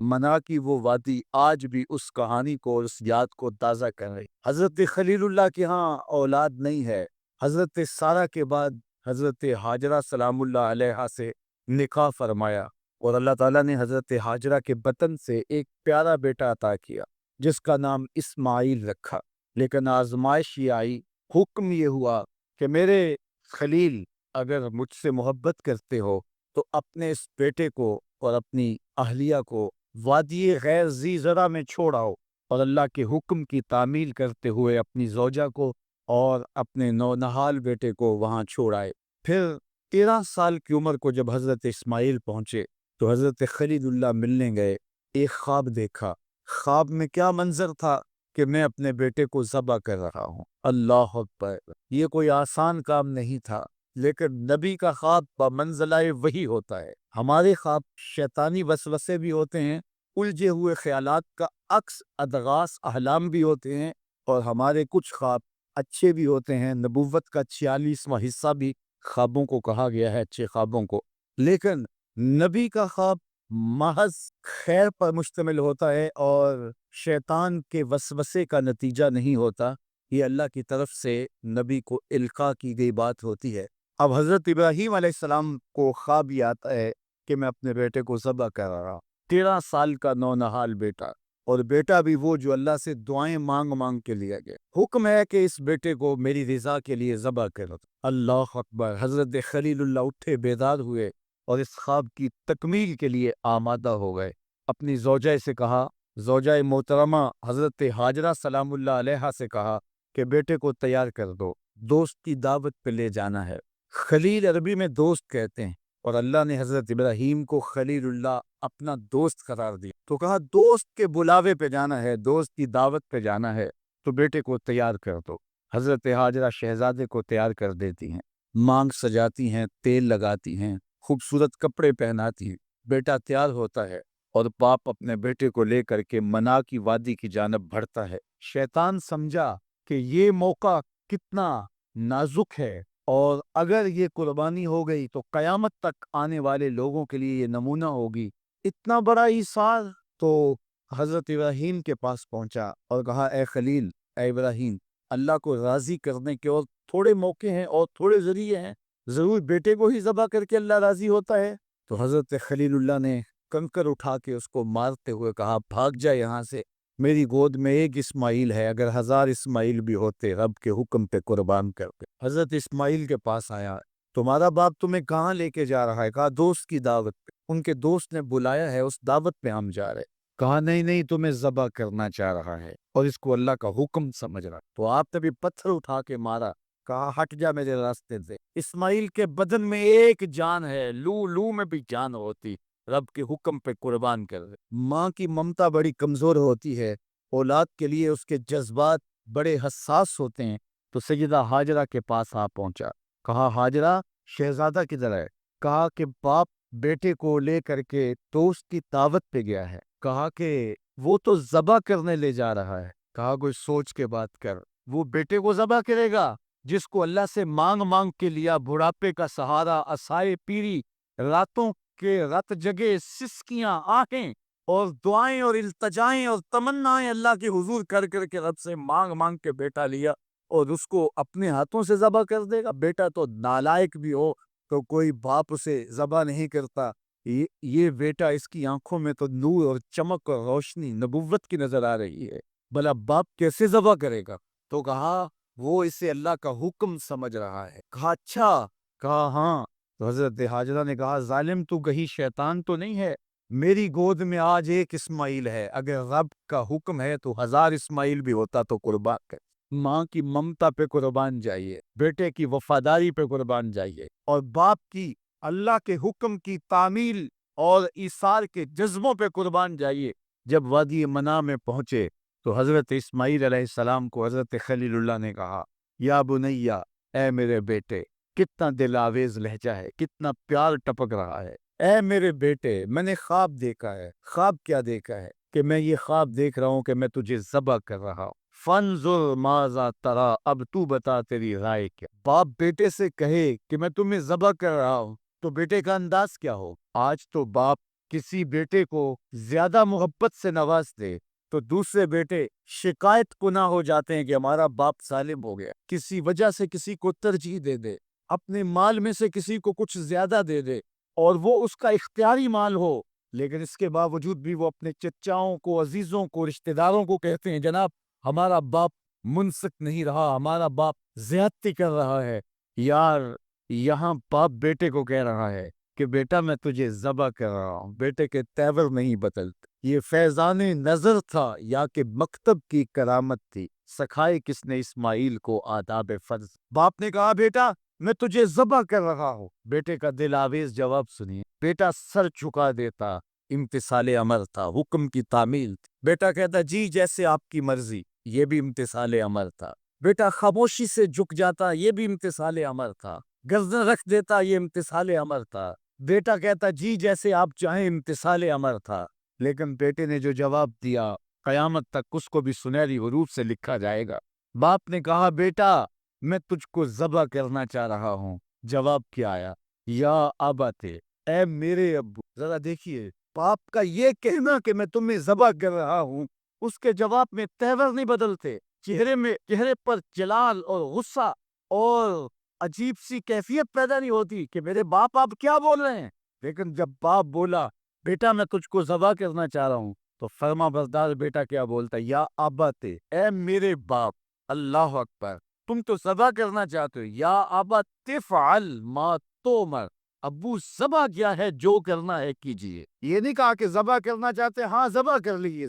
منا کی وہ وادی آج بھی اس کہانی کو اور اس یاد کو تازہ کر رہی۔ حضرت خلیل اللہ کے ہاں اولاد نہیں ہے۔ حضرت سارہ کے بعد حضرت ہاجرہ سلام اللہ علیہا سے نکاح فرمایا اور اللہ تعالیٰ نے حضرت ہاجرہ کے بطن سے ایک پیارا بیٹا عطا کیا جس کا نام اسماعیل رکھا۔ لیکن آزمائش یہ آئی، حکم یہ ہوا کہ میرے خلیل اگر مجھ سے محبت کرتے ہو تو اپنے اس بیٹے کو اور اپنی اہلیہ کو وادی غیر ذی زرع میں چھوڑ آؤ، اور اللہ کے حکم کی تعمیل کرتے ہوئے اپنی زوجہ کو اور اپنے نونہال بیٹے کو وہاں چھوڑ آئے۔ پھر 13 سال کی عمر کو جب حضرت اسماعیل پہنچے تو حضرت خلیل اللہ ملنے گئے۔ ایک خواب دیکھا۔ خواب میں کیا منظر تھا کہ میں اپنے بیٹے کو ذبح کر رہا ہوں۔ اللہ اکبر! یہ کوئی آسان کام نہیں تھا، لیکن نبی کا خواب بمنزلہ وحی ہوتا ہے۔ ہمارے خواب شیطانی وسوسے بھی ہوتے ہیں، الجھے ہوئے خیالات کا عکس ادغاث احلام بھی ہوتے ہیں، اور ہمارے کچھ خواب اچھے بھی ہوتے ہیں۔ نبوت کا 46واں حصہ بھی خوابوں کو کہا گیا ہے، اچھے خوابوں کو۔ لیکن نبی کا خواب محض خیر پر مشتمل ہوتا ہے اور شیطان کے وسوسے کا نتیجہ نہیں ہوتا، یہ اللہ کی طرف سے نبی کو القاء کی گئی بات ہوتی ہے۔ اب حضرت ابراہیم علیہ السلام کو خواب یہ آتا ہے کہ میں اپنے بیٹے کو ذبح کر رہا ہوں، 13 سال کا نونہال بیٹا، اور بیٹا بھی وہ جو اللہ سے دعائیں مانگ مانگ کے لیا گیا۔ حکم ہے کہ اس بیٹے کو میری رضا کے لیے ذبح کرو۔ اللہ اکبر! حضرت خلیل اللہ اٹھے، بیدار ہوئے اور اس خواب کی تکمیل کے لیے آمادہ ہو گئے۔ اپنی زوجہ سے کہا، زوجہ محترمہ حضرت ہاجرہ سلام اللہ علیہا سے کہا کہ بیٹے کو تیار کر دو، دوست کی دعوت پہ لے جانا ہے۔ خلیل عربی میں دوست کہتے ہیں، اور اللہ نے حضرت ابراہیم کو خلیل اللہ اپنا دوست قرار دیا، تو کہا دوست کے بلاوے پہ جانا ہے، دوست کی دعوت پہ جانا ہے، تو بیٹے کو تیار کر دو۔ حضرت ہاجرہ شہزادے کو تیار کر دیتی ہیں، مانگ سجاتی ہیں، تیل لگاتی ہیں، خوبصورت کپڑے پہناتی ہیں۔ بیٹا تیار ہوتا ہے اور باپ اپنے بیٹے کو لے کر کے منا کی وادی کی جانب بڑھتا ہے۔ شیطان سمجھا کہ یہ موقع کتنا نازک ہے، اور اگر یہ قربانی ہو گئی تو قیامت تک آنے والے لوگوں کے لیے یہ نمونہ ہوگی، اتنا بڑا ایثار۔ تو حضرت ابراہیم کے پاس پہنچا اور کہا اے خلیل، اے ابراہیم، اللہ کو راضی کرنے کے اور تھوڑے موقع ہیں اور تھوڑے ذریعے ہیں، ضرور بیٹے کو ہی ذبح کر کے اللہ راضی ہوتا ہے؟ تو حضرت خلیل اللہ نے کنکر اٹھا کے اس کو مارتے ہوئے کہا بھاگ جا یہاں سے، میری گود میں ایک اسماعیل ہے، اگر 1000 اسماعیل بھی ہوتے رب کے حکم پہ قربان کرتے۔ حضرت اسماعیل کے پاس آیا، تمہارا باپ تمہیں کہاں لے کے جا رہا ہے؟ کہا دوست کی دعوت پہ، ان کے دوست نے بلایا ہے، اس دعوت پہ ہم جا رہے۔ کہا نہیں نہیں، تمہیں ذبح کرنا چاہ رہا ہے اور اس کو اللہ کا حکم سمجھ رہا۔ تو آپ نے بھی پتھر اٹھا کے مارا، کہا ہٹ جا میرے راستے سے۔ اسماعیل کے بدن میں ایک جان ہے، لو لو میں بھی جان ہوتی، رب کے حکم پہ قربان کر دے۔ ماں کی ممتا بڑی کمزور ہوتی ہے، اولاد کے لیے اس کے جذبات بڑے حساس ہوتے ہیں۔ تو سیدہ ہاجرہ کے پاس آ پہنچا، کہا ہاجرہ شہزادہ کدھر ہے؟ کہا کہ باپ بیٹے کو لے کر کے دوست کی دعوت پہ گیا ہے۔ کہا کہ وہ تو ذبح کرنے لے جا رہا ہے۔ کہا کوئی سوچ کے بات کر، وہ بیٹے کو ذبح کرے گا جس کو اللہ سے مانگ مانگ کے لیا، بڑھاپے کا سہارا، عصائے پیری، راتوں کے رت جگے، سسکیاں، آہیں اور دعائیں اور التجائیں اور تمنائیں اللہ کے حضور کر کر کے رب سے مانگ مانگ کے بیٹا لیا، اور اس کو اپنے ہاتھوں سے ذبح کر دے گا؟ بیٹا تو نالائق بھی ہو تو کوئی باپ اسے ذبح نہیں کرتا۔ یہ بیٹا، اس کی آنکھوں میں تو نور اور چمک اور روشنی نبوت کی نظر آ رہی ہے، بھلا باپ کیسے ذبح کرے گا؟ تو کہا وہ اسے اللہ کا حکم سمجھ رہا ہے۔ کہا اچھا؟ کہا ہاں۔ تو حضرت ہاجرہ نے کہا ظالم، تو کہیں شیطان تو نہیں ہے؟ میری گود میں آج ایک اسماعیل ہے، اگر رب کا حکم ہے تو 1000 اسماعیل بھی ہوتا تو قربان کر۔ ماں کی ممتا پہ قربان جائیے، بیٹے کی وفاداری پہ قربان جائیے، اور باپ کی اللہ کے حکم کی تعمیل اور ایثار کے جذبوں پہ قربان جائیے۔ جب وادی منا میں پہنچے تو حضرت اسماعیل علیہ السلام کو حضرت خلیل اللہ نے کہا یا بنیا، اے میرے بیٹے، کتنا دل آویز لہجہ ہے، کتنا پیار ٹپک رہا ہے۔ اے میرے بیٹے، میں نے خواب دیکھا ہے۔ خواب کیا دیکھا ہے؟ کہ میں یہ خواب دیکھ رہا ہوں کہ میں تجھے ذبح کر رہا ہوں۔ فانظر ماذا ترى، اب تو بتا تیری رائے کیا؟ باپ بیٹے سے کہے کہ میں تمہیں ذبح کر رہا ہوں تو بیٹے کا انداز کیا ہو؟ آج تو باپ کسی بیٹے کو زیادہ محبت سے نواز دے تو دوسرے بیٹے شکایت کو نہ ہو جاتے ہیں کہ ہمارا باپ ظالم ہو گیا. کسی وجہ سے کسی کو ترجیح دے دے، اپنے مال میں سے کسی کو کچھ زیادہ دے دے، اور وہ اس کا اختیاری مال ہو، لیکن اس کے باوجود بھی وہ اپنے چچاؤں کو، عزیزوں کو، رشتہ داروں کو کہتے ہیں جناب ہمارا باپ منصف نہیں رہا، ہمارا باپ زیادتی کر رہا ہے. یار یہاں باپ بیٹے کو کہہ رہا ہے کہ بیٹا میں تجھے ذبح کر رہا ہوں، بیٹے کے تیور نہیں بدلتے. یہ فیضان نظر تھا یا کہ مکتب کی کرامت تھی؟ سکھائے کس نے اسماعیل کو آداب فرض؟ باپ نے کہا بیٹا میں تجھے ذبح کر رہا ہوں. بیٹے کا دل آویز جواب سنیے. بیٹا سر جھکا دیتا، امتثال امر تھا، حکم کی تعمیل تھی. بیٹا کہتا جی جیسے آپ کی مرضی، یہ بھی امتثال امر تھا. بیٹا خاموشی سے جھک جاتا، یہ بھی امتثال امر تھا. گردن رکھ دیتا، یہ امتثال امر تھا. بیٹا کہتا جی جیسے آپ چاہیں، امتثال امر تھا. لیکن بیٹے نے جو جواب دیا قیامت تک اس کو بھی سنہری حروف سے لکھا جائے گا. باپ نے کہا بیٹا میں تجھ کو ذبح کرنا چاہ رہا ہوں. جواب کیا آیا؟ یا اباتے، اے میرے ابو. ذرا دیکھیے باپ کا یہ کہنا کہ میں تمہیں ذبح کر رہا ہوں، اس کے جواب میں تیور نہیں بدلتے، چہرے پر جلال اور غصہ اور عجیب سی کیفیت پیدا نہیں ہوتی کہ میرے باپ آپ کیا بول رہے ہیں. لیکن جب باپ بولا بیٹا میں تجھ کو ذبح کرنا چاہ رہا ہوں، تو فرما بردار بیٹا کیا بولتا؟ یا اباتے، اے میرے باپ. اللہ اکبر. تم تو ذبح کرنا چاہتے ہو. یا ابا تفعل ما تؤمر، ابو ذبح کیا ہے جو کرنا ہے کیجیے. یہ نہیں کہا کہ ذبح کرنا چاہتے ہاں ذبح کر لیجیے.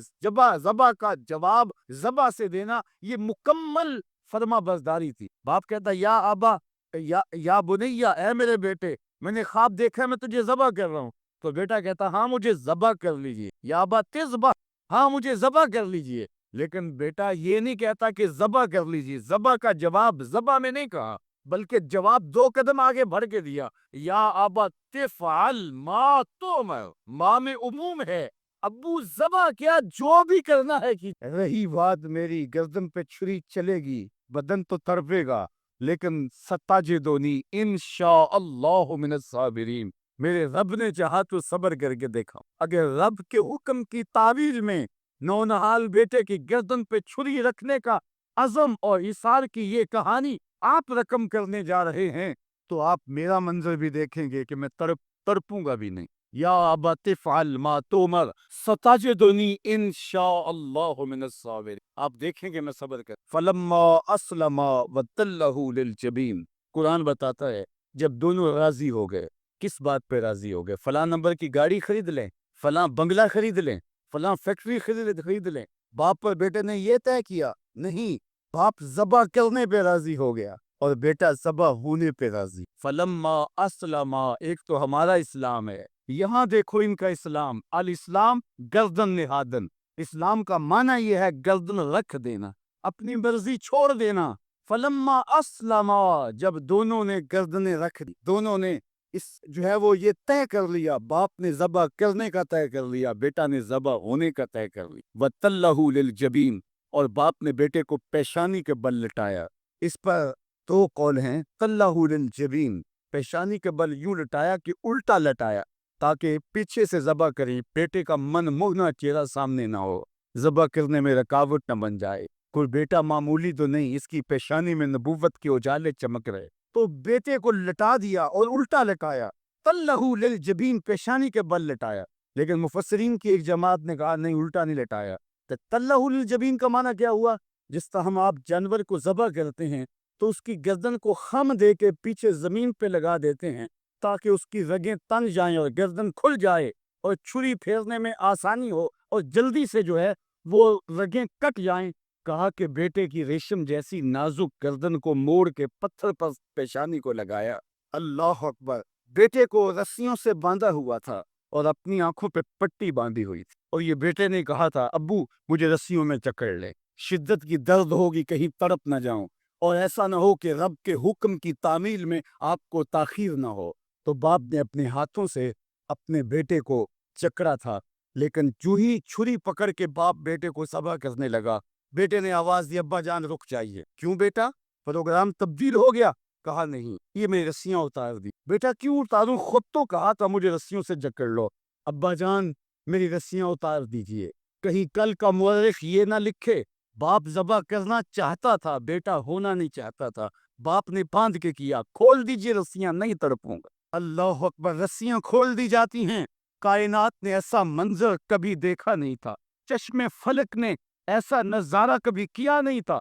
ذبح کا جواب ذبح سے دینا یہ مکمل فرما برداری تھی. باپ کہتا یا ابا، یا بنیا، اے میرے بیٹے میں نے خواب دیکھا میں تجھے ذبح کر رہا ہوں. تو بیٹا کہتا ہاں مجھے ذبح کر لیجیے. یا ابا تذبح، ہاں مجھے ذبح کر لیجیے. لیکن بیٹا یہ نہیں کہتا کہ ذبح کر لیجیے. ذبح کا جواب ذبح میں نہیں کہا، بلکہ جواب 2 قدم آگے بڑھ کے دیا. یا ابا تفعل ما تؤمر، ما میں عموم ہے. ابو ذبح کیا جو بھی کرنا ہے کی. رہی بات میری گردن پہ چھری چلے گی، بدن تو تڑپے گا، لیکن ستاجدونی انشاءاللہ من الصابرین. میرے رب نے چاہا تو صبر کر کے دیکھا. اگر رب کے حکم کی تعویل میں نونہال بیٹے کی گردن پہ چھری رکھنے کا عزم اور اصرار کی یہ کہانی آپ رقم کرنے جا رہے ہیں، تو آپ میرا منظر بھی دیکھیں گے کہ میں تڑپوں گا بھی نہیں. یا ابا تفعل ما تؤمر ستجدنی انشاءاللہ من الصابرین. آپ دیکھیں گے میں صبر کر. فلما اسلم وتلہ للجبین، قرآن بتاتا ہے جب دونوں راضی ہو گئے. کس بات پہ راضی ہو گئے؟ فلاں نمبر کی گاڑی خرید لیں، فلاں بنگلہ خرید لیں، فلاں فیکٹری خرید لیں. باپ اور بیٹے نے یہ طے کیا نہیں، باپ ذبح کرنے پہ راضی ہو گیا اور بیٹا ذبح ہونے پہ راضی. فلما اسلم، ایک تو ہمارا اسلام ہے، یہاں دیکھو ان کا اسلام. الاسلام گردن نہادن. اسلام کا معنی یہ ہے گردن رکھ دینا، اپنی مرضی چھوڑ دینا. فلما اسلم، جب دونوں نے گردنیں رکھ دی، دونوں نے اس جو ہے وہ یہ طے کر لیا، باپ نے ذبح کرنے کا طے کر لیا، بیٹا نے ذبح ہونے کا طے کر لیا. وَتَلَّهُ لِلْجَبِينِ، اور باپ نے بیٹے کو پیشانی کے بل لٹایا. اس پر 2 قول ہیں. تَلَّهُ لِلْجَبِينِ، پیشانی کے بل یوں لٹایا کہ الٹا لٹایا تاکہ پیچھے سے ذبح کریں، بیٹے کا من موہنا چہرہ سامنے نہ ہو، ذبح کرنے میں رکاوٹ نہ بن جائے. کوئی بیٹا معمولی تو نہیں، اس کی پیشانی میں نبوت کے اجالے چمک رہے. تو بیٹے کو لٹا دیا اور الٹا لٹایا. تَلَّهُ لِلْجَبِينِ، پیشانی کے بل لٹایا. لیکن مفسرین کی ایک جماعت نے کہا نہیں، الٹا نہیں لٹایا. تو تَلَّهُ لِلْجَبِينِ کا معنی کیا ہوا؟ جس طرح ہم آپ جانور کو ذبح کرتے ہیں تو اس کی گردن کو خم دے کے پیچھے زمین پہ لگا دیتے ہیں تاکہ اس کی رگیں تن جائیں اور گردن کھل جائے اور چھری پھیرنے میں آسانی ہو اور جلدی سے جو ہے وہ رگیں کٹ جائیں. کہا کہ بیٹے کی ریشم جیسی نازک گردن کو موڑ کے پتھر پر پیشانی کو لگایا. اللہ اکبر. بیٹے کو رسیوں سے باندھا ہوا تھا اور اپنی آنکھوں پہ پٹی باندھی ہوئی تھی، اور یہ بیٹے نے کہا تھا ابو مجھے رسیوں میں جکڑ لے، شدت کی درد ہوگی، کہیں تڑپ نہ جاؤں اور ایسا نہ ہو کہ رب کے حکم کی تعمیل میں آپ کو تاخیر نہ ہو. تو باپ نے اپنے ہاتھوں سے اپنے بیٹے کو جکڑا تھا، لیکن جو ہی چھری پکڑ کے باپ بیٹے کو ذبح کرنے لگا، بیٹے نے آواز دی ابا جان رک جائیے. کیوں بیٹا، پروگرام تبدیل ہو گیا؟ کہا نہیں، یہ میں رسیاں اتار دی. بیٹا کیوں اتاروں، خود تو کہا تھا مجھے رسیوں سے جکڑ لو. ابا جان میری رسیاں اتار دیجئے، کہیں کل کا مورخ یہ نہ لکھے باپ ذبح کرنا چاہتا تھا بیٹا ہونا نہیں چاہتا تھا، باپ نے باندھ کے کیا، کھول دیجئے رسیاں نہیں تڑپوں گا۔ اللہ اکبر، رسیاں کھول دی جاتی ہیں۔ کائنات نے ایسا منظر کبھی دیکھا نہیں تھا، چشم فلک نے ایسا نظارہ کبھی کیا نہیں تھا۔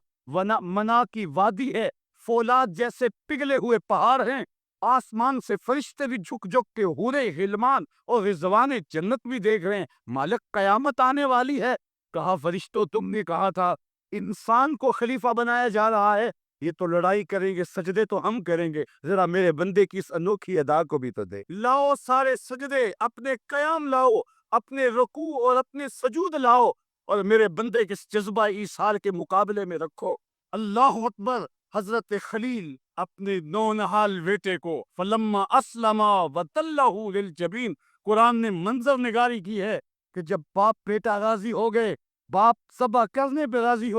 منا کی وادی ہے، فولاد جیسے پگھلے ہوئے پہاڑ ہیں، آسمان سے فرشتے بھی جھک جھک کے حورے غلمان اور رضوان جنت بھی دیکھ رہے ہیں۔ مالک قیامت آنے والی ہے۔ کہا فرشتوں تم نے کہا تھا انسان کو خلیفہ بنایا جا رہا ہے، یہ تو لڑائی کریں گے، سجدے تو ہم کریں گے، ذرا میرے بندے کی اس انوکھی ادا کو بھی تو دے۔ لاؤ سارے سجدے، اپنے قیام لاؤ، اپنے رکوع اور اپنے سجود لاؤ اور میرے بندے کے اس جذبہ ایثار کے مقابلے میں رکھو۔ اللہ اکبر۔ حضرت خلیل اپنے نونہال بیٹے کو فلما اسلما وتلہ للجبین، قرآن نے منظر نگاری کی ہے کہ جب باپ بیٹا راضی ہو گئے، باپ ذبح کرنے پہ راضی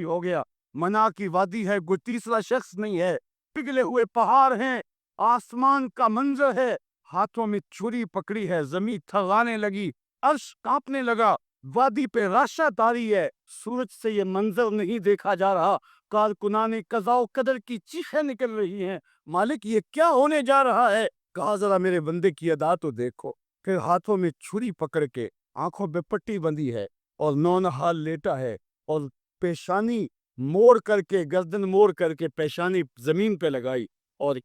ہو گیا، منا کی وادی ہے، کوئی تیسرا شخص نہیں ہے، پگھلے ہوئے پہاڑ ہیں، آسمان کا منظر ہے، ہاتھوں میں چھری پکڑی ہے، زمین تھرانے لگی، عرش کانپنے لگا، وادی پہ راشا تاری ہے، سورج سے یہ منظر نہیں دیکھا جا رہا، کارکنان قضاء و قدر کی چیخیں نکل رہی ہیں، مالک یہ کیا ہونے جا رہا ہے؟ کہا ذرا میرے بندے کی ادا تو دیکھو۔ پھر ہاتھوں میں چھری پکڑ کے، آنکھوں پہ پٹی بندھی ہے اور نونہال لیٹا ہے اور پیشانی موڑ کر کے، گردن موڑ کر کے پیشانی زمین پہ لگائی اور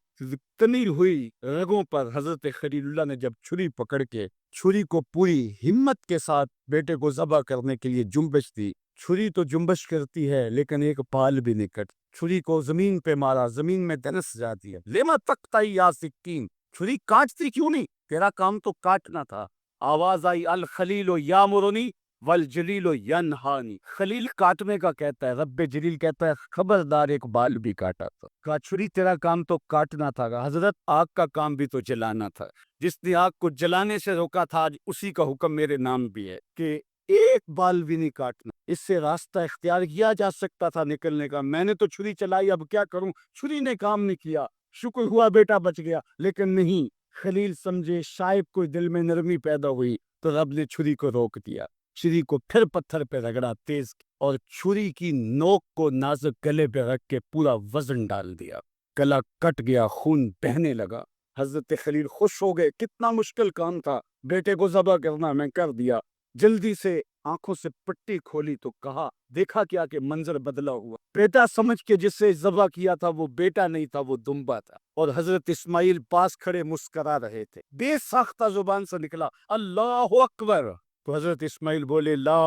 تنی ہوئی رگوں پر حضرت خلیل اللہ نے جب چھری پکڑ کے چھری کو پوری ہمت کے ساتھ بیٹے کو ذبح کرنے کے لیے جنبش دی۔ چھری تو جنبش کرتی ہے لیکن ایک بال بھی نہیں کٹ۔ چھری کو زمین پہ مارا، زمین میں دنس جاتی ہے۔ لما تقطعی یا سکین، چھری کاٹتی کیوں نہیں؟ تیرا کام تو کاٹنا تھا۔ آواز آئی الخلیل یامرنی والجلیل ینہانی، خلیل کاٹنے کا کہتا ہے، رب جلیل کہتا ہے خبردار ایک بال بھی کاٹا تھا۔ کہا چھری تیرا کام تو کاٹنا تھا، حضرت آگ کا کام بھی تو جلانا تھا، جس نے آگ کو جلانے سے روکا تھا آج اسی کا حکم میرے نام بھی ہے کہ ایک بال بھی نہیں کاٹنا۔ اس سے راستہ اختیار کیا جا سکتا تھا نکلنے کا، میں نے تو چھری چلائی، اب کیا کروں؟ چھری نے کام نہیں کیا، شکر ہوا بیٹا بچ گیا، لیکن نہیں، خلیل سمجھے شاید کوئی دل میں نرمی پیدا ہوئی تو رب نے چھری کو روک دیا، چھری کو پھر پتھر پہ رگڑا تیز اور چھری کی نوک کو نازک گلے پہ رکھ کے پورا وزن ڈال دیا، گلا کٹ گیا، خون بہنے لگا۔ حضرت خلیل خوش ہو گئے، کتنا مشکل کام تھا، بیٹے کو ذبح کرنا، میں کر دیا۔ جلدی سے آنکھوں سے پٹی کھولی تو کہا دیکھا کیا کہ منظر بدلا ہوا، بیٹا سمجھ کے جس سے ذبح کیا تھا وہ بیٹا نہیں تھا، وہ دمبا تھا، اور حضرت اسماعیل پاس کھڑے مسکرا رہے تھے۔ بے ساختہ زبان سے نکلا اللہ اکبر، تو حضرت اسماعیل بولے لا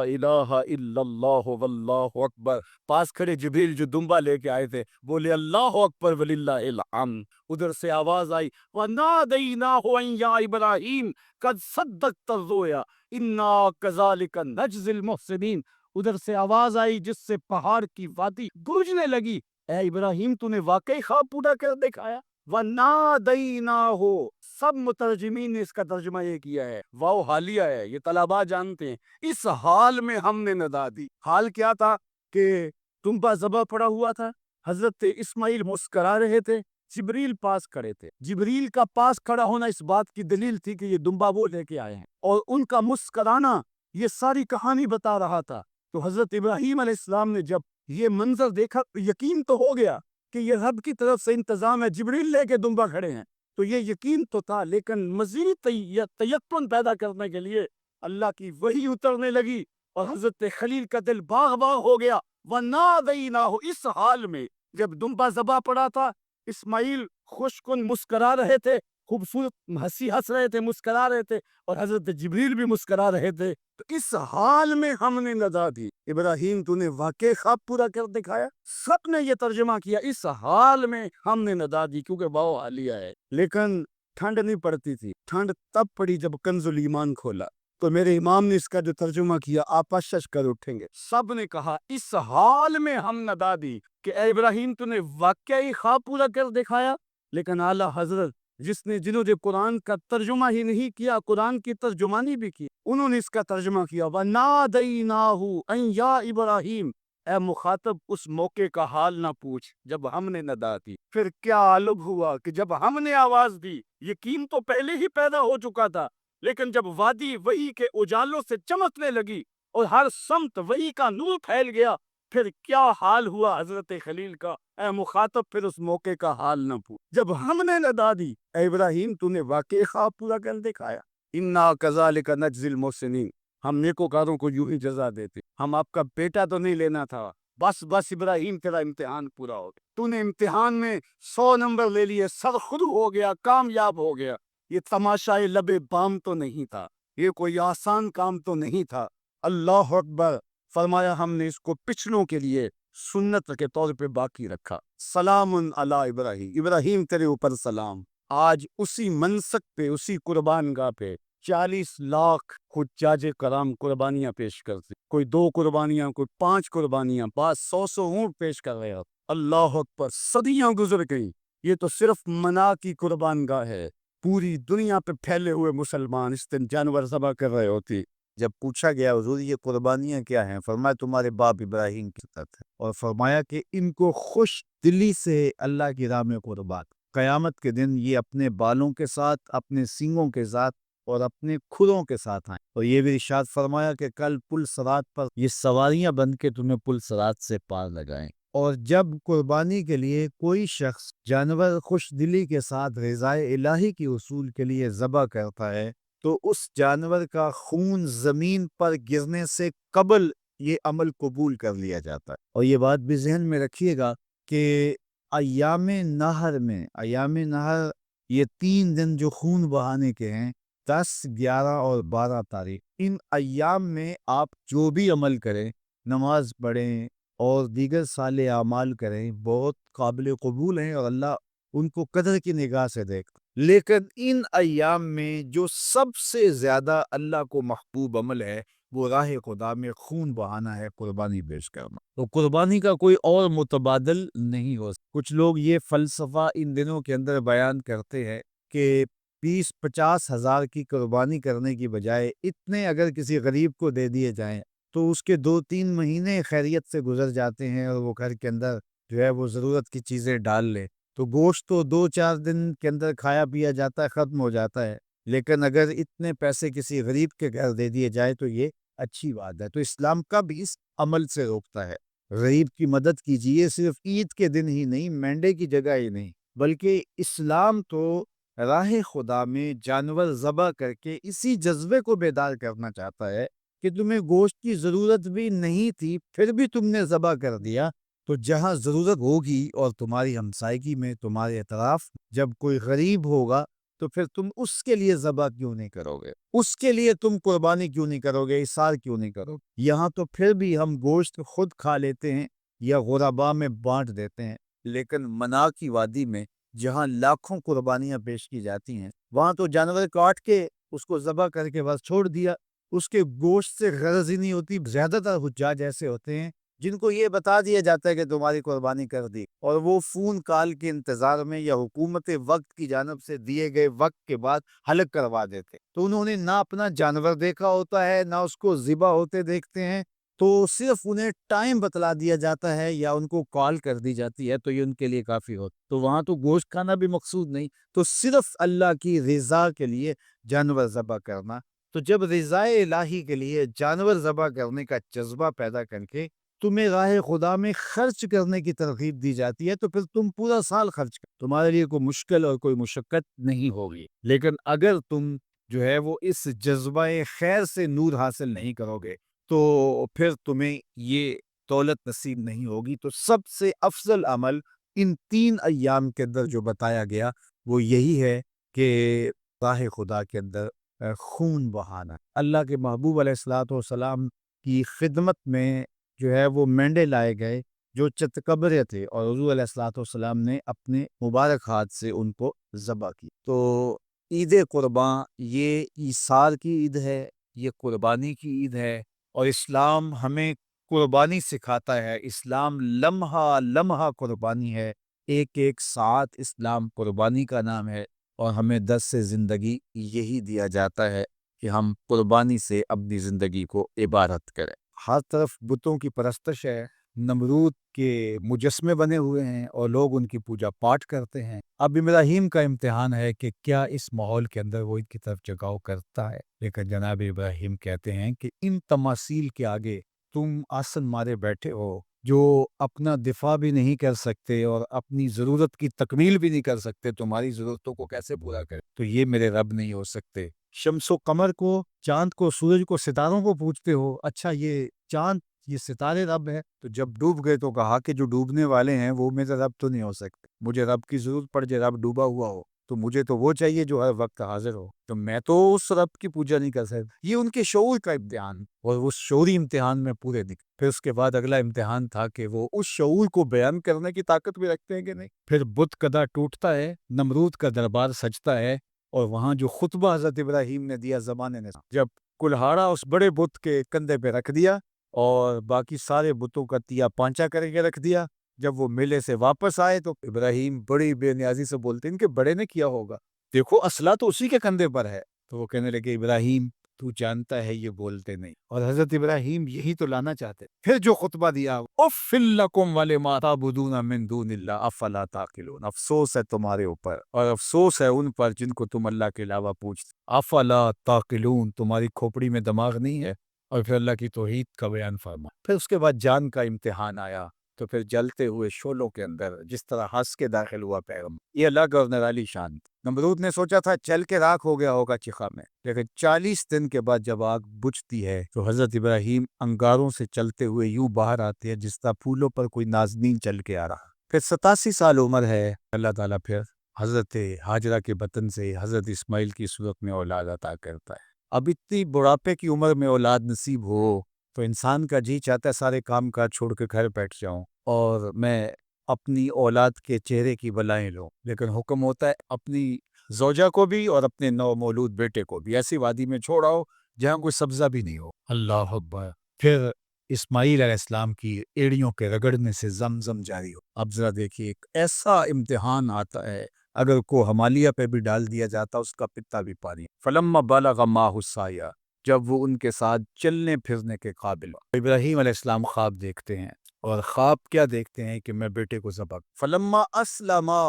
الہ الا اللہ واللہ اکبر۔ پاس کھڑے جبریل جو دمبا لے کے آئے تھے بولے اللہ اکبر وللہ الحمد۔ ادھر سے آواز آئی وَنَادَيْنَاهُ أَن يَا إِبْرَاهِيمُ قَدْ صَدَّقْتَ الرُّؤْيَا إِنَّا كَذَلِكَ نَجْزِي الْمُحْسِنِينَ۔ ادھر سے آواز آئی جس سے پہاڑ کی وادی گونجنے لگی، اے ابراہیم تو نے واقعی خواب پورا کر دکھایا۔ وَنَادَيْنَاهُ، سب مترجمین نے اس کا ترجمہ یہ کیا ہے، واو حالیہ ہے، یہ طلباء جانتے ہیں، اس حال میں ہم نے ندا دی۔ حال کیا تھا کہ دمبا ذبح پڑا ہوا تھا، حضرت اسماعیل مسکرا رہے تھے، جبریل پاس کھڑے تھے۔ جبریل کا پاس کھڑا ہونا اس بات کی دلیل تھی کہ یہ دمبا وہ لے کے آئے ہیں، اور ان کا مسکرانا یہ ساری کہانی بتا رہا تھا۔ تو حضرت ابراہیم علیہ السلام نے جب یہ منظر دیکھا یقین تو ہو گیا کہ یہ رب کی طرف سے انتظام ہے، جبریل لے کے دمبا کھڑے ہیں، تو یہ یقین تو تھا، لیکن مزید تیقن پیدا کرنے کے لیے اللہ کی وحی اترنے لگی اور حضرت خلیل کا دل باغ باغ ہو گیا۔ وَنَادَيْنَاهُ، اس حال میں جب دمبا ذبح پڑا تھا، اسماعیل خوش کن مسکرا رہے تھے، خوبصورت ہنسی ہنس رہے تھے، مسکرا رہے تھے، اور حضرت جبریل بھی مسکرا رہے تھے، تو اس حال میں ہم نے ندا دی۔ ابراہیم تو نے واقعی خواب پورا کر دکھایا۔ سب نے یہ ترجمہ کیا اس حال میں ہم نے ندا دی، کیونکہ باؤ حالیہ ہے، لیکن ٹھنڈ نہیں پڑتی تھی، ٹھنڈ تب پڑی جب کنز الایمان کھولا، تو میرے امام نے اس کا جو ترجمہ کیا آپ اشش کر اٹھیں گے۔ سب نے کہا اس حال میں ہم ندا دی کہ اے ابراہیم تو نے واقعی خواب پورا کر دکھایا، لیکن اعلیٰ حضرت جنہوں نے قرآن کا ترجمہ ہی نہیں کیا، قرآن کی ترجمانی بھی کی، انہوں نے اس کا ترجمہ کیا وَنَادَيْنَاهُ أَن يَا إِبْرَاهِيمُ۔ اے مخاطب اس موقع کا حال نہ پوچھ جب ہم نے ندا دی، پھر کیا عالم ہوا کہ جب ہم نے آواز دی، یقین تو پہلے ہی پیدا ہو چکا تھا، لیکن جب وادی وحی کے اجالوں سے چمکنے لگی اور ہر سمت وحی کا نور پھیل گیا، پھر کیا حال ہوا حضرت خلیل کا؟ اے مخاطب، پھر اس موقع کا حال نہ پوچھ جب ہم نے ندا دی۔ اے ابراہیم، تو نے واقعی خواب پورا کر دکھایا۔ انا کذالک نجزی المحسنین، ہم نیکوکاروں کو یوں ہی جزا دیتے۔ ہم آپ کا بیٹا تو نہیں لینا تھا۔ بس ابراہیم، تیرا امتحان پورا ہو گیا، تو نے امتحان میں 100 نمبر لے لیے، سرخرو ہو گیا، کامیاب ہو گیا۔ یہ تماشائے لب بام تو نہیں تھا، یہ کوئی آسان کام تو نہیں تھا۔ اللہ اکبر! فرمایا ہم نے اس کو پچھلوں کے لیے سنت کے طور پہ باقی رکھا۔ سلام علی ابراہیم، ابراہیم تیرے اوپر سلام۔ آج اسی منسک پہ، اسی قربان گاہ پہ 40 لاکھ حجاج کرام قربانیاں پیش کرتے، کوئی 2 قربانیاں، کوئی 5 قربانیاں، بعض 100 اونٹ پیش کر رہے ہیں۔ اللہ اکبر! صدیاں گزر گئیں، یہ تو صرف منا کی قربان گاہ ہے۔ پوری دنیا پہ پھیلے ہوئے مسلمان اس دن جانور ذبح کر رہے ہوتی۔ جب پوچھا گیا حضور یہ قربانیاں کیا ہیں، فرمایا تمہارے باپ ابراہیم کی طرف ہے، اور فرمایا کہ ان کو خوش دلی سے اللہ کی راہ میں قربان، قیامت کے دن یہ اپنے بالوں کے ساتھ، اپنے سینگوں کے ساتھ اور اپنے کھروں کے ساتھ آئیں۔ اور یہ بھی ارشاد فرمایا کہ کل پل صراط پر یہ سواریاں بن کے تمہیں پل صراط سے پار لگائیں۔ اور جب قربانی کے لیے کوئی شخص جانور خوش دلی کے ساتھ رضائے الہی کی اصول کے لیے ذبح کرتا ہے، تو اس جانور کا خون زمین پر گرنے سے قبل یہ عمل قبول کر لیا جاتا ہے۔ اور یہ بات بھی ذہن میں رکھیے گا کہ ایام نہر یہ 3 دن جو خون بہانے کے ہیں، 10، 11 اور 12 تاریخ، ان ایام میں آپ جو بھی عمل کریں، نماز پڑھیں اور دیگر صالح اعمال کریں، بہت قابل قبول ہیں اور اللہ ان کو قدر کی نگاہ سے دیکھتا۔ لیکن ان ایام میں جو سب سے زیادہ اللہ کو محبوب عمل ہے، وہ راہ خدا میں خون بہانا ہے، قربانی پیش کرنا۔ تو قربانی کا کوئی اور متبادل نہیں ہو سکتا۔ کچھ لوگ یہ فلسفہ ان دنوں کے اندر بیان کرتے ہیں کہ 20-50 ہزار کی قربانی کرنے کی بجائے اتنے اگر کسی غریب کو دے دیے جائیں تو اس کے 2-3 مہینے خیریت سے گزر جاتے ہیں، اور وہ گھر کے اندر جو ہے وہ ضرورت کی چیزیں ڈال لے تو گوشت تو 2-4 دن کے اندر کھایا پیا جاتا ہے، ختم ہو جاتا ہے۔ لیکن اگر اتنے پیسے کسی غریب کے گھر دے دیے جائے تو یہ اچھی بات ہے۔ تو اسلام کا بھی اس عمل سے روکتا ہے، غریب کی مدد کیجیے، صرف عید کے دن ہی نہیں، مینڈے کی جگہ ہی نہیں، بلکہ اسلام تو راہ خدا میں جانور ذبح کر کے اسی جذبے کو بیدار کرنا چاہتا ہے کہ تمہیں گوشت کی ضرورت بھی نہیں تھی، پھر بھی تم نے ذبح کر دیا۔ تو جہاں ضرورت ہوگی اور تمہاری ہمسائیگی میں، تمہارے اطراف جب کوئی غریب ہوگا تو پھر تم اس کے لیے ذبح کیوں نہیں کرو گے؟ اس کے لیے تم قربانی کیوں نہیں کرو گے؟ اثار کیوں نہیں کرو گے؟ یہاں تو پھر بھی ہم گوشت خود کھا لیتے ہیں یا غربا میں بانٹ دیتے ہیں، لیکن منا کی وادی میں جہاں لاکھوں قربانیاں پیش کی جاتی ہیں، وہاں تو جانور کاٹ کے اس کو ذبح کر کے بس چھوڑ دیا، اس کے گوشت سے غرض ہی نہیں ہوتی۔ زیادہ تر حجاج ایسے ہوتے ہیں جن کو یہ بتا دیا جاتا ہے کہ تمہاری قربانی کر دی، اور وہ فون کال کے انتظار میں یا حکومت وقت کی جانب سے دیے گئے وقت کے بعد حلق کروا دیتے، تو انہوں نے نہ اپنا جانور دیکھا ہوتا ہے، نہ اس کو ذبح ہوتے دیکھتے ہیں، تو صرف انہیں ٹائم بتلا دیا جاتا ہے یا ان کو کال کر دی جاتی ہے تو یہ ان کے لیے کافی ہوتا، تو وہاں تو گوشت کھانا بھی مقصود نہیں، تو صرف اللہ کی رضا کے لیے جانور ذبح کرنا۔ تو جب رضا الہی کے لیے جانور ذبح کرنے کا جذبہ پیدا کر کے تمہیں راہ خدا میں خرچ کرنے کی ترغیب دی جاتی ہے، تو پھر تم پورا سال خرچ کر، تمہارے لیے کوئی مشکل اور کوئی مشقت نہیں ہوگی۔ لیکن اگر تم جو ہے وہ اس جذبہ خیر سے نور حاصل نہیں کرو گے تو پھر تمہیں یہ دولت نصیب نہیں ہوگی۔ تو سب سے افضل عمل ان 3 ایام کے اندر جو بتایا گیا وہ یہی ہے کہ راہ خدا کے اندر خون بہانا۔ اللہ کے محبوب علیہ الصلوۃ والسلام کی خدمت میں جو ہے وہ مینڈے لائے گئے جو چتکبرے تھے، اور حضور علیہ الصلوۃ والسلام نے اپنے مبارک ہاتھ سے ان کو ذبح کی۔ تو عید قرباں یہ ایثار کی عید ہے، یہ قربانی کی عید ہے، اور اسلام ہمیں قربانی سکھاتا ہے۔ اسلام لمحہ لمحہ قربانی ہے، ایک ایک ساتھ اسلام قربانی کا نام ہے، اور ہمیں درس سے زندگی یہی دیا جاتا ہے کہ ہم قربانی سے اپنی زندگی کو عبارت کریں۔ ہر طرف بتوں کی پرستش ہے، نمرود کے مجسمے بنے ہوئے ہیں اور لوگ ان کی پوجا پاٹ کرتے ہیں۔ اب ابراہیم کا امتحان ہے کہ کیا اس ماحول کے اندر وہ ان کی طرف جھکاؤ کرتا ہے، لیکن جناب ابراہیم کہتے ہیں کہ ان تماثیل کے آگے تم آسن مارے بیٹھے ہو، جو اپنا دفاع بھی نہیں کر سکتے اور اپنی ضرورت کی تکمیل بھی نہیں کر سکتے، تمہاری ضرورتوں کو کیسے پورا کرے؟ تو یہ میرے رب نہیں ہو سکتے۔ شمس و قمر کو، چاند کو، سورج کو، ستاروں کو پوجتے ہو، اچھا یہ چاند، یہ ستارے رب ہے؟ تو جب ڈوب گئے تو کہا کہ جو ڈوبنے والے ہیں وہ میرے رب تو نہیں ہو سکتے، مجھے رب کی ضرورت پڑ جائے، رب ڈوبا ہوا ہو تو مجھے تو وہ چاہیے جو ہر وقت حاضر ہو، تو میں تو اس رب کی پوجا نہیں کر سکتا۔ یہ ان کے شعور کا امتحان، اور اس شعوری امتحان میں پورے نکلے۔ پھر اس کے بعد اگلا امتحان تھا کہ وہ اس شعور کو بیان کرنے کی طاقت بھی رکھتے ہیں کہ نہیں۔ پھر بت کدا ٹوٹتا ہے، نمرود کا دربار سجتا ہے، اور وہاں جو خطبہ حضرت ابراہیم نے دیا زمانے نے، جب کلہاڑا اس بڑے بت کے کندھے پہ رکھ دیا اور باقی سارے بتوں کا تیا پانچا کر کے رکھ دیا، جب وہ میلے سے واپس آئے تو ابراہیم بڑی بے نیازی سے بولتے ہیں کہ بڑے نے کیا ہوگا، دیکھو اسلحہ تو اسی کے کندھے پر ہے۔ تو وہ کہنے لگے ابراہیم تو جانتا ہے یہ بولتے نہیں، اور حضرت ابراہیم یہی تو لانا چاہتے۔ پھر جو خطبہ دیا، اُفٍّ لَكُمْ وَلِمَا تَعْبُدُونَ مِن دُونِ اللَّهِ أَفَلَا تَعْقِلُونَ، افسوس ہے تمہارے اوپر اور افسوس ہے ان پر جن کو تم اللہ کے علاوہ پوجتے۔ افلا تعقلون، تمہاری کھوپڑی میں دماغ نہیں ہے؟ اور پھر اللہ کی توحید کا بیان فرما۔ پھر اس کے بعد جان کا امتحان آیا، تو پھر جلتے ہوئے شعلوں کے اندر جس طرح ہنس کے داخل ہوا پیغمبر، یہ الگ اور نرالی شان تھی۔ نمرود نے سوچا تھا چل کے راکھ ہو گیا ہوگا چخا میں، لیکن 40 دن کے بعد جب آگ بجھتی ہے تو حضرت ابراہیم انگاروں سے چلتے ہوئے یوں باہر آتے ہیں جس طرح پھولوں پر کوئی نازنین چل کے آ رہا۔ پھر 87 سال عمر ہے، اللہ تعالیٰ پھر حضرت ہاجرہ کے بطن سے حضرت اسماعیل کی صورت میں اولاد عطا کرتا ہے۔ اب اتنی بڑھاپے کی عمر میں اولاد نصیب ہو تو انسان کا جی چاہتا ہے سارے کام کاج چھوڑ کے گھر بیٹھ جاؤں اور میں اپنی اولاد کے چہرے کی بلائیں لوں، لیکن حکم ہوتا ہے اپنی زوجہ کو بھی اور اپنے نو مولود بیٹے کو بھی ایسی وادی میں چھوڑاؤ جہاں کوئی سبزہ بھی نہیں ہو۔ اللہ اکبر۔ پھر اسماعیل علیہ السلام کی ایڑیوں کے رگڑنے سے زمزم جاری ہو۔ اب ذرا دیکھیے، ایک ایسا امتحان آتا ہے، اگر کو ہمالیہ پہ بھی ڈال دیا جاتا اس کا پتا بھی پانی۔ فلما بلغ معہ السعی، جب وہ ان کے ساتھ چلنے پھرنے کے قابل ہو۔ ابراہیم علیہ السلام خواب دیکھتے ہیں، اور خواب کیا دیکھتے ہیں کہ میں بیٹے کو ذبح، فلما اسلما،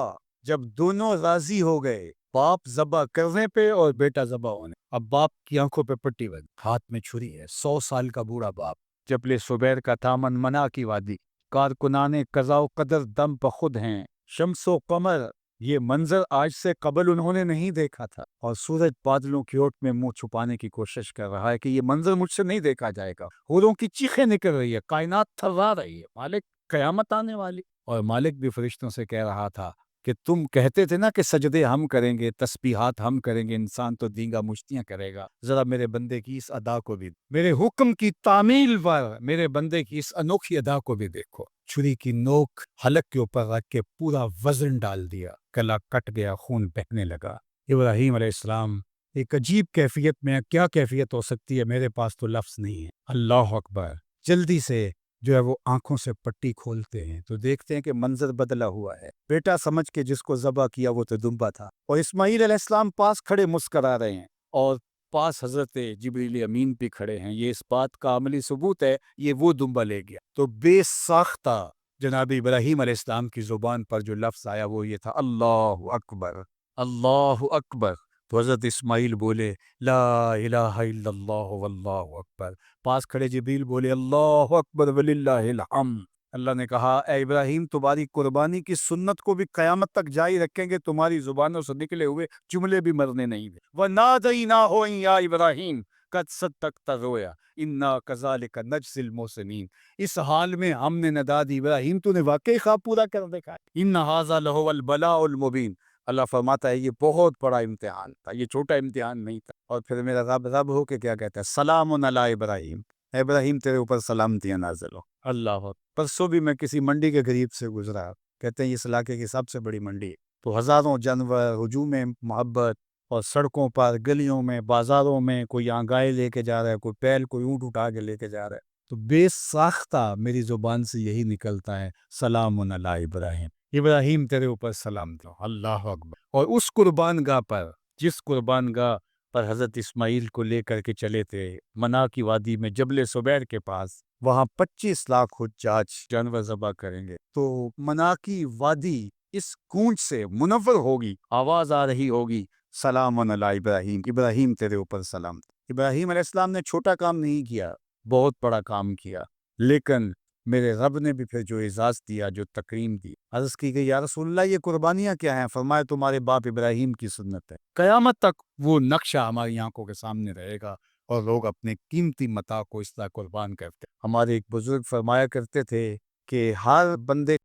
جب دونوں راضی ہو گئے، باپ ذبح کرنے پہ اور بیٹا ذبح ہونے۔ اب باپ کی آنکھوں پہ پٹی بند، ہاتھ میں چھری ہے، 100 سال کا بوڑھا باپ، جبل صبیر کا تامن منا کی وادی، کارکنان قضاء و قدر دم بخود ہیں، شمس و قمر، یہ منظر آج سے قبل انہوں نے نہیں دیکھا تھا، اور سورج بادلوں کی اوٹ میں منہ چھپانے کی کوشش کر رہا ہے کہ یہ منظر مجھ سے نہیں دیکھا جائے گا۔ حوروں کی چیخیں نکل رہی ہے، کائنات تھرا رہی ہے، مالک قیامت آنے والی۔ اور مالک بھی فرشتوں سے کہہ رہا تھا کہ تم کہتے تھے نا کہ سجدے ہم کریں گے، تسبیحات ہم کریں گے، انسان تو دینگا مشتیاں کرے گا، ذرا میرے بندے کی اس ادا کو بھی، میرے حکم کی تعمیل پر میرے بندے کی اس انوکھی ادا کو بھی دیکھو۔ چھری کی نوک حلق کے اوپر رکھ کے پورا وزن ڈال دیا، گلا کٹ گیا، خون بہنے لگا۔ ابراہیم علیہ السلام ایک عجیب کیفیت میں، کیا کیفیت ہو سکتی ہے میرے پاس تو لفظ نہیں ہے، اللہ اکبر۔ جلدی سے جو ہے وہ آنکھوں سے پٹی کھولتے ہیں تو دیکھتے ہیں کہ منظر بدلا ہوا ہے، بیٹا سمجھ کے جس کو ذبح کیا وہ تو دمبا تھا، اور اسماعیل علیہ السلام پاس کھڑے مسکرا رہے ہیں، اور پاس حضرت جبریل امین بھی کھڑے ہیں۔ یہ اس بات کا عملی ثبوت ہے یہ وہ دمبا لے گیا۔ تو بے ساختہ جناب ابراہیم علیہ السلام کی زبان پر جو لفظ آیا وہ یہ تھا، اللہ اکبر، اللہ اکبر۔ تو حضرت اسماعیل بولے لا الہ الا اللہ واللہ اکبر، پاس کھڑے جبریل بولے اللہ اکبر وللہ الحمد۔ اللہ نے کہا اے ابراہیم تمہاری قربانی کی سنت کو بھی قیامت تک جاری رکھیں گے، تمہاری زبانوں سے نکلے ہوئے جملے بھی مرنے نہیں دیں۔ وَنَادَيْنَاهُ أَن يَا إِبْرَاهِيمُ قَدْ صَدَّقْتَ الرُّؤْيَا إِنَّا كَذَلِكَ نَجْزِي الْمُحْسِنِينَ، اس حال میں ہم نے ندا دی ابراہیم تو نے واقعی خواب پورا کر دکھا۔ إِنَّ هَذَا لَهُوَ الْبَلَاءُ الْمُبِينُ، اللہ فرماتا ہے یہ بہت بڑا امتحان تھا، یہ چھوٹا امتحان نہیں تھا۔ اور پھر میرا رب ہو کے کیا کہتا ہے، سلام علی ابراہیم، اے ابراہیم تیرے اوپر سلامتیاں نازل ہو۔ اللہ اکبر۔ پرسوں بھی میں کسی منڈی کے قریب سے گزرا، کہتے ہیں اس علاقے کی سب سے بڑی منڈی ہے، تو ہزاروں جانور ہجوم محبت، اور سڑکوں پر، گلیوں میں، بازاروں میں کوئی یہاں گائے لے کے جا رہا ہے، کوئی بیل، کوئی اونٹ اٹھا کے لے کے جا رہا ہے، تو بے ساختہ میری زبان سے یہی نکلتا ہے سلام علی ابراہیم، ابراہیم تیرے اوپر سلام دو۔ اللہ اکبر۔ اور اس قربان گاہ پر، جس قربان گاہ پر حضرت اسماعیل کو لے کر کے چلے تھے، منا کی وادی میں جبل صبیر کے پاس، وہاں 25 لاکھ حجاج جانور ذبح کریں گے، تو منا کی وادی اس گونج سے منور ہوگی، آواز آ رہی ہوگی، سلام علی ابراہیم، ابراہیم تیرے اوپر سلام۔ ابراہیم علیہ السلام نے چھوٹا کام نہیں کیا، بہت بڑا کام کیا، لیکن میرے رب نے بھی پھر جو اعزاز دیا، جو تکریم دی، عرض کی گئی یا رسول اللہ یہ قربانیاں کیا ہیں؟ فرمایا تمہارے باپ ابراہیم کی سنت ہے۔ قیامت تک وہ نقشہ ہماری آنکھوں کے سامنے رہے گا، اور لوگ اپنے قیمتی متاع کو اس طرح قربان کرتے۔ ہمارے ایک بزرگ فرمایا کرتے تھے کہ ہر بندے